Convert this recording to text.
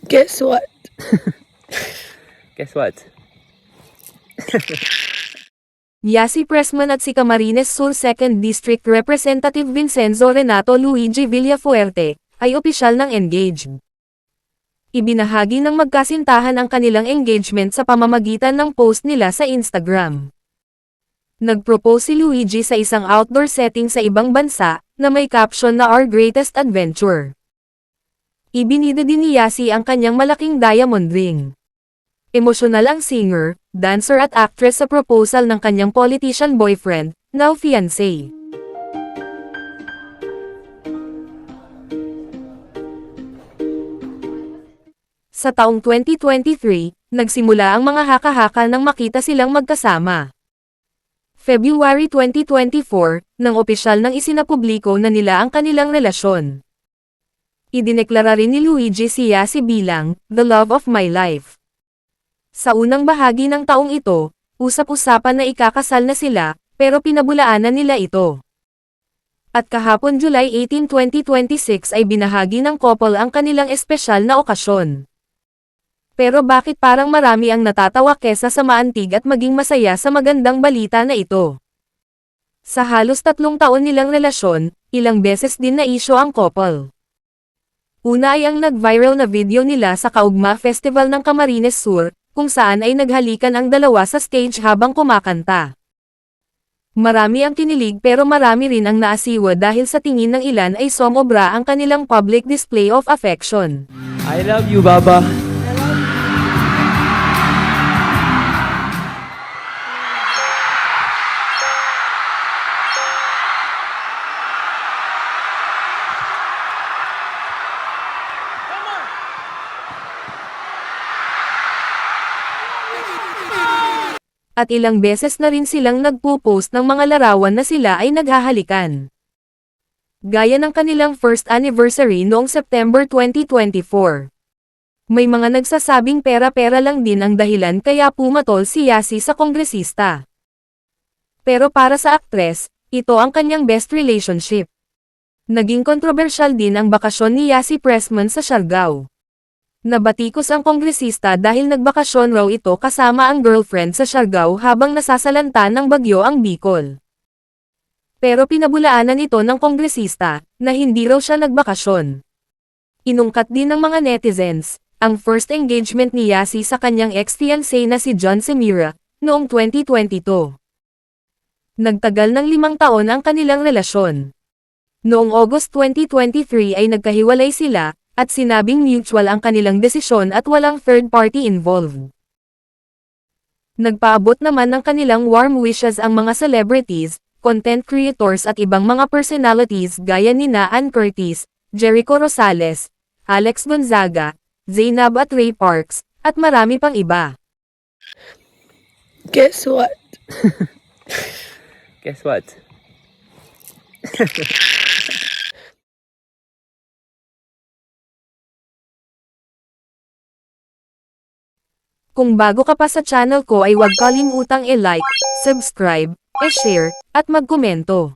Guess what? Guess what? Yasi Pressman at si Camarines Sur 2nd District Representative Vincenzo Renato Luigi Villafuerte ay opisyal ng engaged. Ibinahagi ng magkasintahan ang kanilang engagement sa pamamagitan ng post nila sa Instagram. Nag-propose si Luigi sa isang outdoor setting sa ibang bansa, na may caption na Our Greatest Adventure. Ibinida din ni Yasi ang kanyang malaking diamond ring. Emosyonal ang singer, dancer at actress sa proposal ng kanyang politician boyfriend, now fiancé. Sa taong 2023, nagsimula ang mga haka-haka nang makita silang magkasama. February 2024, nang opisyal nang isinapubliko na nila ang kanilang relasyon. Idineklara rin ni Luigi si Yasi bilang, the love of my life. Sa unang bahagi ng taong ito, usap-usapan na ikakasal na sila, pero pinabulaanan nila ito. At kahapon July 18, 2026 ay binahagi ng couple ang kanilang espesyal na okasyon. Pero bakit parang marami ang natatawa kesa sa maantig at maging masaya sa magandang balita na ito? Sa halos 3 taon nilang relasyon, ilang beses din na-issue ang couple. Una ay ang nag-viral na video nila sa Kaugma Festival ng Camarines Sur, kung saan ay naghalikan ang dalawa sa stage habang kumakanta. Marami ang kinilig pero marami rin ang naasiwa dahil sa tingin ng ilan ay sumobra ang kanilang public display of affection. I love you, Baba. At ilang beses na rin silang nagpo-post ng mga larawan na sila ay naghahalikan. Gaya ng kanilang first anniversary noong September 2024. May mga nagsasabing pera-pera lang din ang dahilan kaya pumatol si Yasi sa kongresista. Pero para sa aktres, ito ang kanyang best relationship. Naging kontrobersyal din ang bakasyon ni Yasi Pressman sa Siargao. Nabatikos ang kongresista dahil nagbakasyon raw ito kasama ang girlfriend sa Siargao habang nasasalanta ng bagyo ang Bicol. Pero pinabulaanan ito ng kongresista, na hindi raw siya nagbakasyon. Inungkat din ng mga netizens, ang first engagement ni Yasi sa kanyang ex-fiancé na si John Semira, noong 2022. Nagtagal ng 5 taon ang kanilang relasyon. Noong August 2023 ay nagkahiwalay sila, at sinabing mutual ang kanilang desisyon at walang third party involved. Nagpaabot naman ng kanilang warm wishes ang mga celebrities, content creators at ibang mga personalities gaya nina Ann Curtis, Jericho Rosales, Alex Gonzaga, Zainab at Ray Parks, at marami pang iba. Guess what? Guess what? Kung bago ka pa sa channel ko ay huwag kalimutang i-like, subscribe, i-share, at magkomento.